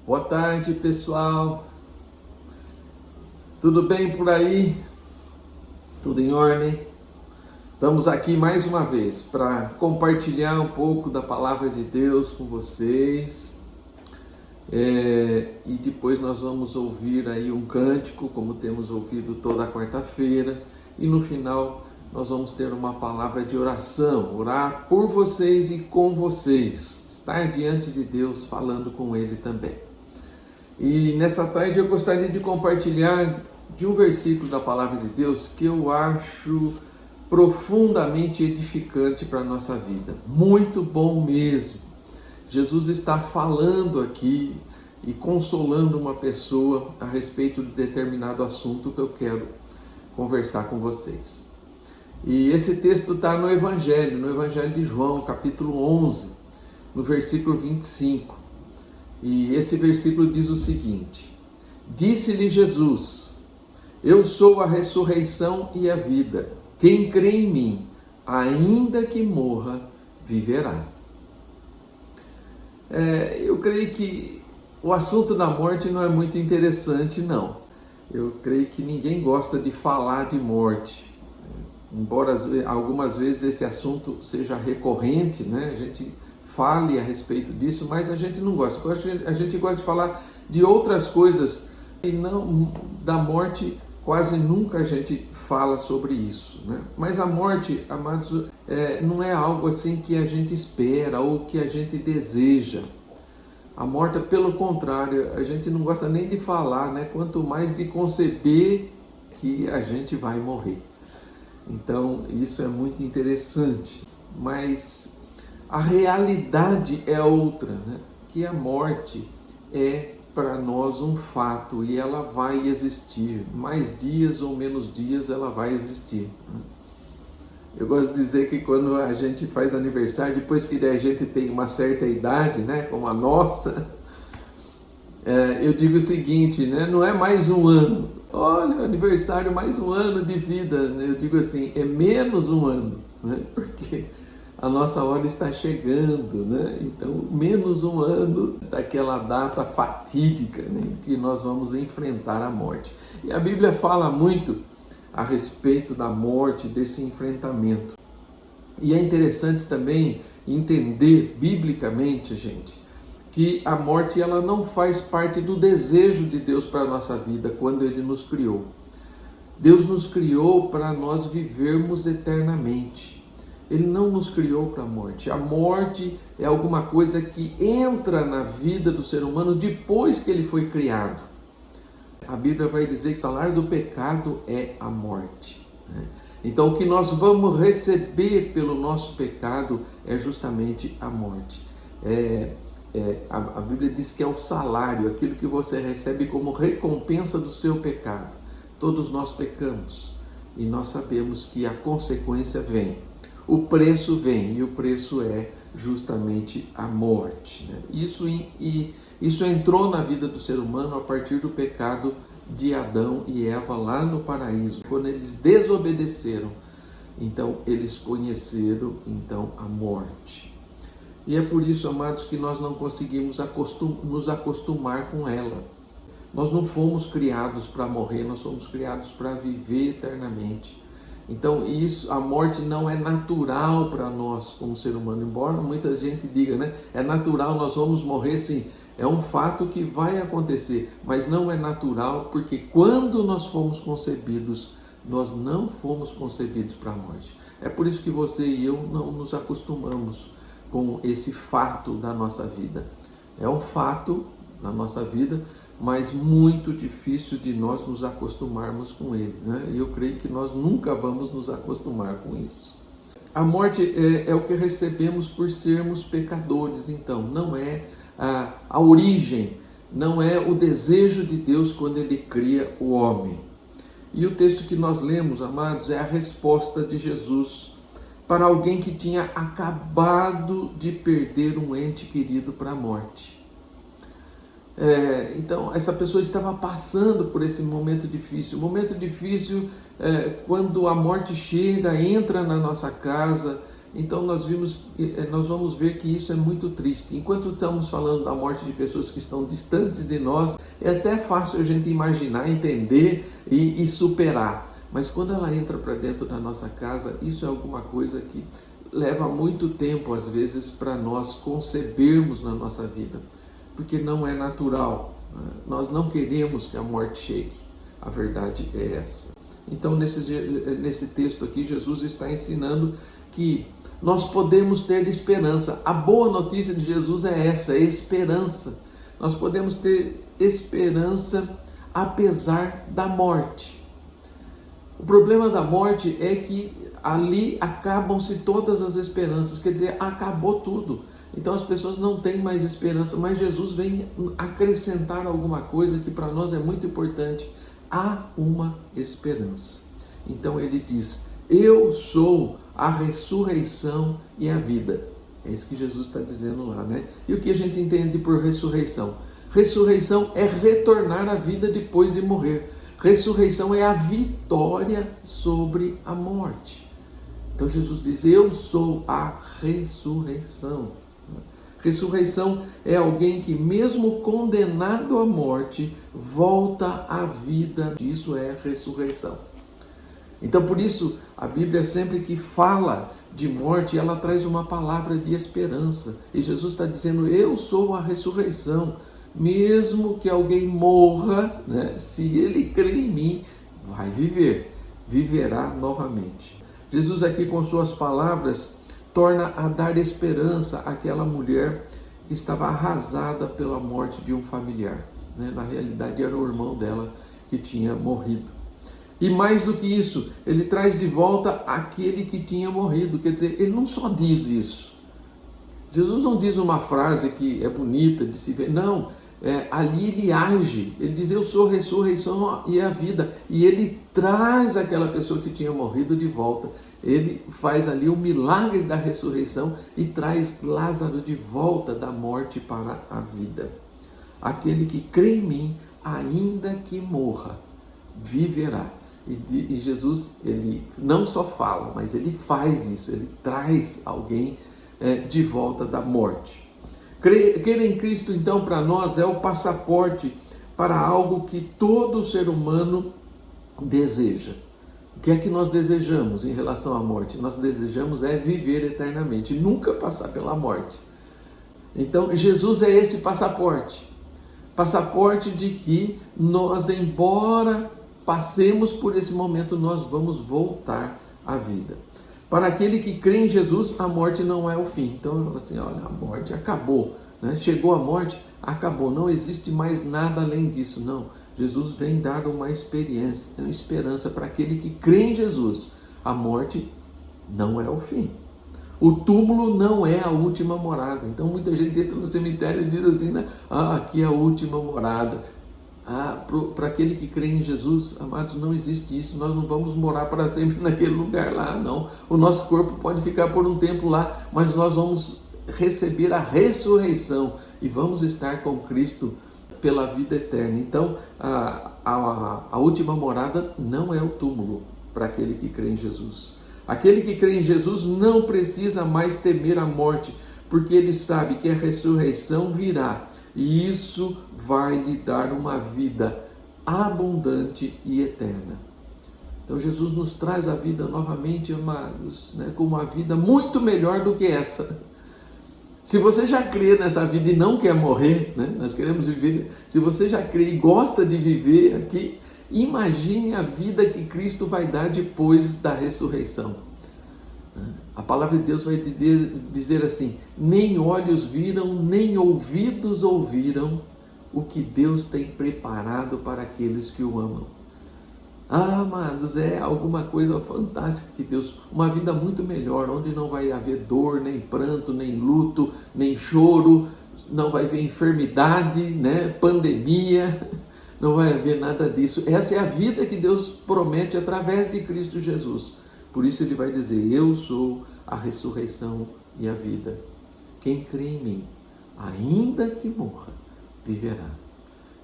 Boa tarde, pessoal. Tudo bem por aí? Tudo em ordem? Estamos aqui mais uma vez para compartilhar um pouco da palavra de Deus com vocês. E depois nós vamos ouvir aí um cântico, como temos ouvido toda quarta-feira. E no final nós vamos ter uma palavra de oração, orar por vocês e com vocês, estar diante de Deus falando com Ele também. E nessa tarde eu gostaria de compartilhar de um versículo da palavra de Deus que eu acho profundamente edificante para a nossa vida. Muito bom mesmo. Jesus está falando aqui e consolando uma pessoa a respeito de determinado assunto que eu quero conversar com vocês. E esse texto está no Evangelho de João, capítulo 11, no versículo 25. E esse versículo diz o seguinte: Disse-lhe Jesus: Eu sou a ressurreição e a vida. Quem crê em mim, ainda que morra, viverá. Eu creio que o assunto da morte não é muito interessante, não. Eu creio que ninguém gosta de falar de morte. Embora algumas vezes esse assunto seja recorrente, né? A gente fale a respeito disso, mas a gente não gosta. A gente gosta de falar de outras coisas e não da morte. Quase nunca a gente fala sobre isso, né? Mas a morte, amados, não é algo assim que a gente espera ou que a gente deseja. A morte, pelo contrário, a gente não gosta nem de falar, né? Quanto mais de conceber que a gente vai morrer. Então, isso é muito interessante. Mas a realidade é outra, né? Que a morte é para nós um fato e ela vai existir. Mais dias ou menos dias ela vai existir. Eu gosto de dizer que quando a gente faz aniversário, depois que a gente tem uma certa idade, né, como a nossa, eu digo o seguinte, né, não é mais um ano. Olha, aniversário, mais um ano de vida. Eu digo assim, é menos um ano, né, porque a nossa hora está chegando, né? Então, menos um ano daquela data fatídica, né, que nós vamos enfrentar a morte. E a Bíblia fala muito a respeito da morte, desse enfrentamento. E é interessante também entender biblicamente, gente, que a morte ela não faz parte do desejo de Deus para a nossa vida quando Ele nos criou. Deus nos criou para nós vivermos eternamente. Ele não nos criou para a morte. A morte é alguma coisa que entra na vida do ser humano depois que ele foi criado. A Bíblia vai dizer que o salário do pecado é a morte. Então, o que nós vamos receber pelo nosso pecado é justamente a morte. A Bíblia diz que é o salário, aquilo que você recebe como recompensa do seu pecado. Todos nós pecamos e nós sabemos que a consequência vem. O preço vem, e o preço é justamente a morte, né? Isso entrou na vida do ser humano a partir do pecado de Adão e Eva lá no paraíso. Quando eles desobedeceram, então eles conheceram a morte. E é por isso, amados, que nós não conseguimos nos acostumar com ela. Nós não fomos criados para morrer, nós fomos criados para viver eternamente. Então a morte não é natural para nós como ser humano, embora muita gente diga, né? É natural, nós vamos morrer sim, é um fato que vai acontecer, mas não é natural porque quando nós fomos concebidos, nós não fomos concebidos para a morte. É por isso que você e eu não nos acostumamos com esse fato da nossa vida. É um fato na nossa vida, mas muito difícil de nós nos acostumarmos com ele, né? E eu creio que nós nunca vamos nos acostumar com isso. A morte é o que recebemos por sermos pecadores, então, não é a origem, não é o desejo de Deus quando Ele cria o homem. E o texto que nós lemos, amados, é a resposta de Jesus para alguém que tinha acabado de perder um ente querido para a morte. Então, essa pessoa estava passando por esse momento difícil. Quando a morte chega, entra na nossa casa Então nós vamos ver que isso é muito triste. Enquanto estamos falando da morte de pessoas que estão distantes de nós, é até fácil a gente imaginar, entender e superar. Mas quando ela entra para dentro da nossa casa, isso é alguma coisa que leva muito tempo, às vezes, para nós concebermos na nossa vida, porque não é natural. Nós não queremos que a morte chegue. A verdade é essa. Então, nesse texto aqui, Jesus está ensinando que nós podemos ter esperança. A boa notícia de Jesus é essa, é esperança. Nós podemos ter esperança apesar da morte. O problema da morte é que ali acabam-se todas as esperanças, quer dizer, acabou tudo. Então as pessoas não têm mais esperança, mas Jesus vem acrescentar alguma coisa que para nós é muito importante. Há uma esperança. Então ele diz: eu sou a ressurreição e a vida. É isso que Jesus está dizendo lá, né? E o que a gente entende por ressurreição? Ressurreição é retornar à vida depois de morrer. Ressurreição é a vitória sobre a morte. Então Jesus diz: eu sou a ressurreição. Ressurreição é alguém que, mesmo condenado à morte, volta à vida. Isso é ressurreição. Então, por isso, a Bíblia, sempre que fala de morte, ela traz uma palavra de esperança. E Jesus está dizendo: eu sou a ressurreição. Mesmo que alguém morra, né, se ele crê em mim, vai viver, viverá novamente. Jesus aqui, com suas palavras, torna a dar esperança àquela mulher que estava arrasada pela morte de um familiar. Na realidade, era o irmão dela que tinha morrido. E mais do que isso, ele traz de volta aquele que tinha morrido. Quer dizer, ele não só diz isso. Jesus não diz uma frase que é bonita de se ver. Não, ali ele age. Ele diz: eu sou a ressurreição e a vida. E ele traz aquela pessoa que tinha morrido de volta. Ele faz ali o milagre da ressurreição e traz Lázaro de volta da morte para a vida. Aquele que crê em mim, ainda que morra, viverá. E Jesus, ele não só fala, mas ele faz isso. Ele traz alguém de volta da morte. Crer em Cristo, então, para nós é o passaporte para algo que todo ser humano deseja. O que é que nós desejamos em relação à morte? Nós desejamos viver eternamente, nunca passar pela morte. Então, Jesus é esse passaporte. Passaporte de que nós, embora passemos por esse momento, nós vamos voltar à vida. Para aquele que crê em Jesus, a morte não é o fim. Então ele fala assim: olha, a morte acabou, né? Chegou a morte, acabou, não existe mais nada além disso. Não, Jesus vem dar uma esperança para aquele que crê em Jesus. A morte não é o fim. O túmulo não é a última morada. Então muita gente entra no cemitério e diz assim, né? Aqui é a última morada. Para aquele que crê em Jesus, amados, não existe isso. Nós não vamos morar para sempre naquele lugar lá, não. O nosso corpo pode ficar por um tempo lá, mas nós vamos receber a ressurreição e vamos estar com Cristo pela vida eterna. Então, a última morada não é o túmulo para aquele que crê em Jesus. Aquele que crê em Jesus não precisa mais temer a morte, porque ele sabe que a ressurreição virá. E isso vai lhe dar uma vida abundante e eterna. Então Jesus nos traz a vida novamente, amados, né, com uma vida muito melhor do que essa. Se você já crê nessa vida e não quer morrer, né, nós queremos viver. Se você já crê e gosta de viver aqui, imagine a vida que Cristo vai dar depois da ressurreição. A palavra de Deus vai dizer assim: nem olhos viram, nem ouvidos ouviram o que Deus tem preparado para aqueles que o amam. Amados, é alguma coisa fantástica que Deus, uma vida muito melhor, onde não vai haver dor, nem pranto, nem luto, nem choro, não vai haver enfermidade, né, pandemia, não vai haver nada disso. Essa é a vida que Deus promete através de Cristo Jesus. Por isso ele vai dizer: eu sou a ressurreição e a vida. Quem crê em mim, ainda que morra, viverá.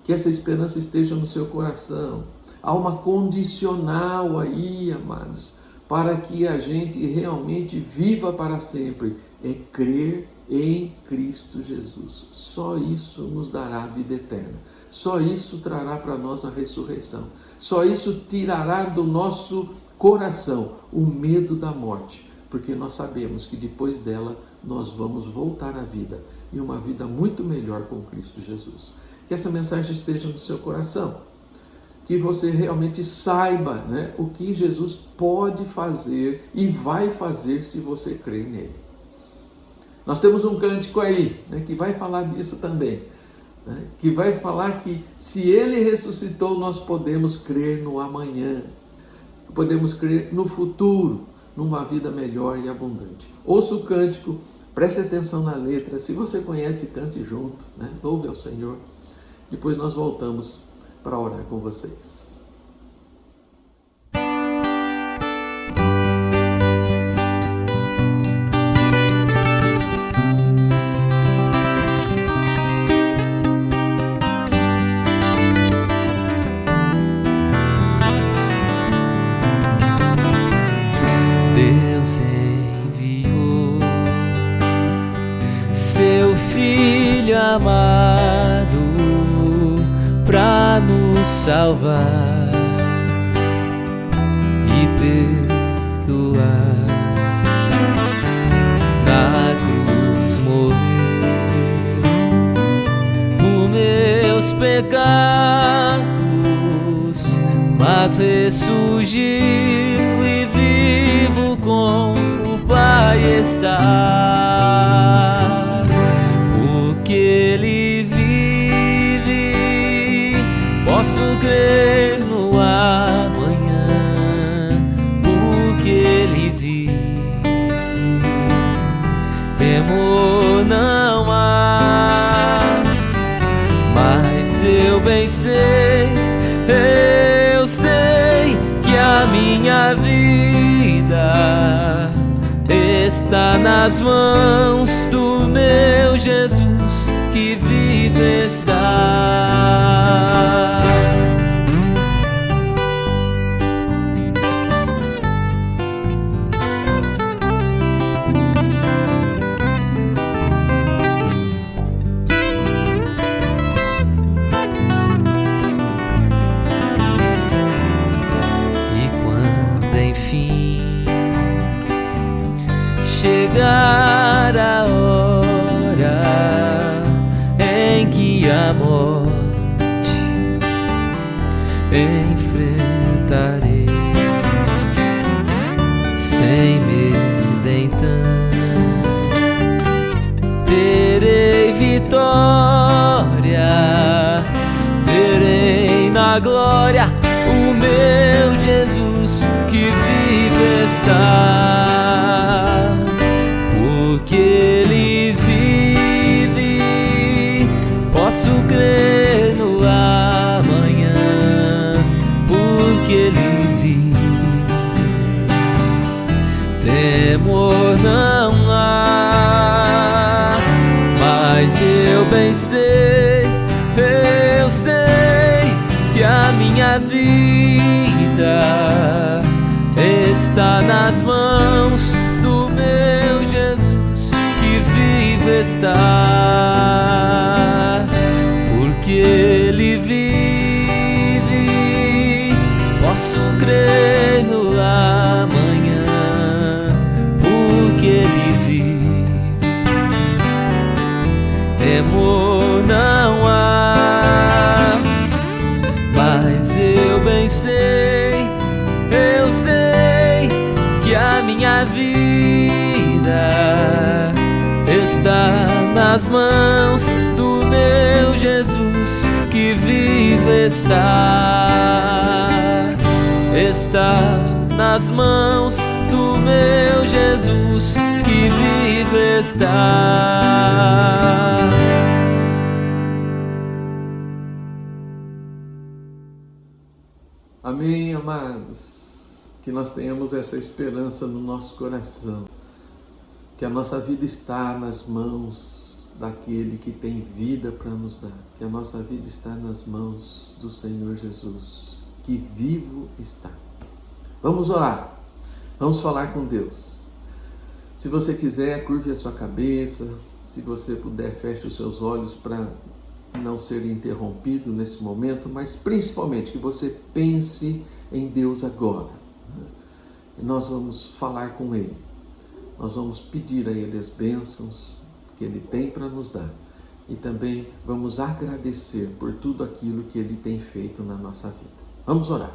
Que essa esperança esteja no seu coração. Há uma condicional aí, amados, para que a gente realmente viva para sempre, é crer em Cristo Jesus. Só isso nos dará a vida eterna. Só isso trará para nós a ressurreição. Só isso tirará do nosso coração o medo da morte, porque nós sabemos que depois dela nós vamos voltar à vida, e uma vida muito melhor com Cristo Jesus. Que essa mensagem esteja no seu coração, que você realmente saiba, né, o que Jesus pode fazer e vai fazer se você crer nele. Nós temos um cântico aí, né, que vai falar disso também, né, que vai falar que se ele ressuscitou, nós podemos crer no amanhã, podemos crer no futuro, numa vida melhor e abundante. Ouça o cântico, preste atenção na letra. Se você conhece, cante junto, né? Louve ao Senhor. Depois nós voltamos para orar com vocês. Deus enviou seu Filho amado pra nos salvar e perdoar. Na cruz morreu por meus pecados, mas ressurgiu e vivo com o Pai está. Porque Ele vive, posso crer no amanhã. Porque Ele vive, temor não há. Mas eu bem sei, eu sei que a minha vida está nas mãos do meu Jesus que vive está. Chegar a hora em que a morte enfrentarei, sem medo então terei vitória, verei na glória o meu Jesus que vive está. Porque Ele vive, posso crer no amanhã. Porque Ele vive, temor não há. Mas eu bem sei, eu sei que a minha vida está nas mãos do meu Jesus que vive está. Porque Ele vive, posso crer no amanhã. Porque Ele vive, temor não há. Mas eu bem sei, eu sei que a minha vida está nas mãos do meu Jesus que vive está. Está nas mãos do meu Jesus que vive está. Amém, amados. Que nós tenhamos essa esperança no nosso coração, que a nossa vida está nas mãos daquele que tem vida para nos dar, que a nossa vida está nas mãos do Senhor Jesus, que vivo está. Vamos orar. Vamos falar com Deus. Se você quiser, curve a sua cabeça. Se você puder, feche os seus olhos para não ser interrompido nesse momento, mas principalmente que você pense em Deus agora. E nós vamos falar com Ele. Nós vamos pedir a Ele as bênçãos que Ele tem para nos dar. E também vamos agradecer por tudo aquilo que Ele tem feito na nossa vida. Vamos orar.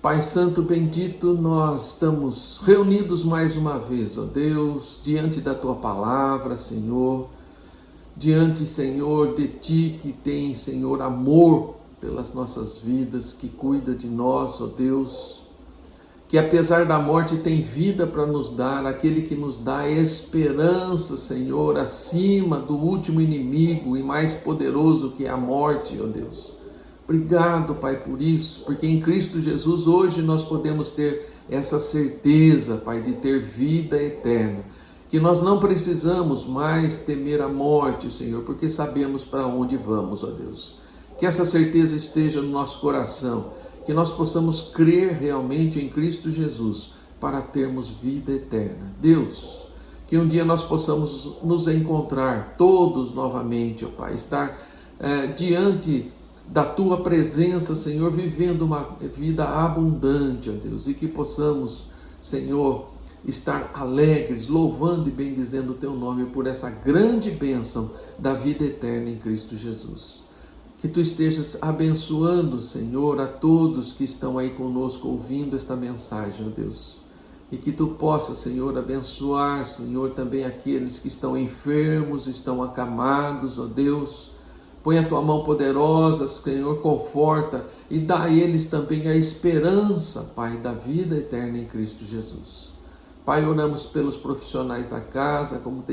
Pai Santo bendito, nós estamos reunidos mais uma vez, ó Deus, diante da Tua Palavra, Senhor, diante, Senhor, de Ti que tem, Senhor, amor pelas nossas vidas, que cuida de nós, ó Deus, que apesar da morte tem vida para nos dar, aquele que nos dá esperança, Senhor, acima do último inimigo e mais poderoso que é a morte, ó Deus. Obrigado, Pai, por isso, porque em Cristo Jesus hoje nós podemos ter essa certeza, Pai, de ter vida eterna, que nós não precisamos mais temer a morte, Senhor, porque sabemos para onde vamos, ó Deus. Que essa certeza esteja no nosso coração, que nós possamos crer realmente em Cristo Jesus para termos vida eterna. Deus, que um dia nós possamos nos encontrar todos novamente, ó Pai, estar diante da Tua presença, Senhor, vivendo uma vida abundante, ó Deus, e que possamos, Senhor, estar alegres, louvando e bendizendo o Teu nome por essa grande bênção da vida eterna em Cristo Jesus. Que Tu estejas abençoando, Senhor, a todos que estão aí conosco ouvindo esta mensagem, ó Deus. E que Tu possas, Senhor, abençoar, Senhor, também aqueles que estão enfermos, estão acamados, ó Deus. Põe a Tua mão poderosa, Senhor, conforta e dá a eles também a esperança, Pai, da vida eterna em Cristo Jesus. Pai, oramos pelos profissionais da casa, como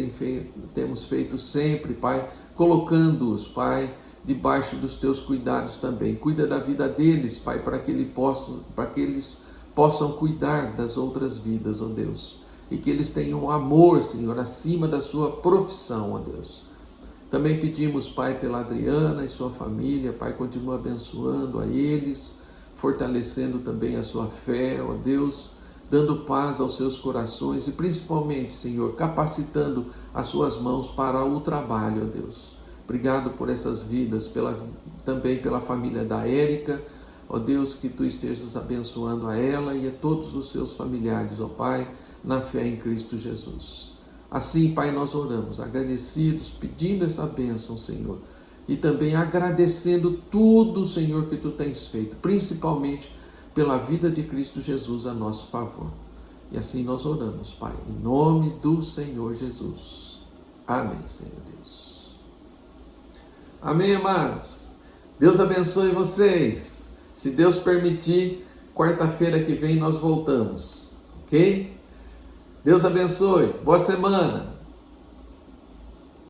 temos feito sempre, Pai, colocando-os, Pai, debaixo dos Teus cuidados também. Cuida da vida deles, Pai, para que eles possam cuidar das outras vidas, ó Deus. E que eles tenham amor, Senhor, acima da sua profissão, ó Deus. Também pedimos, Pai, pela Adriana e sua família, Pai, continua abençoando a eles, fortalecendo também a sua fé, ó Deus, dando paz aos seus corações e principalmente, Senhor, capacitando as suas mãos para o trabalho, ó Deus. Obrigado por essas vidas, também pela família da Érica, ó Deus, que Tu estejas abençoando a ela e a todos os seus familiares, ó Pai, na fé em Cristo Jesus. Assim, Pai, nós oramos, agradecidos, pedindo essa bênção, Senhor, e também agradecendo tudo, Senhor, que Tu tens feito, principalmente pela vida de Cristo Jesus a nosso favor. E assim nós oramos, Pai, em nome do Senhor Jesus. Amém, Senhor Deus. Amém, amados. Deus abençoe vocês. Se Deus permitir, quarta-feira que vem nós voltamos, ok? Deus abençoe. Boa semana.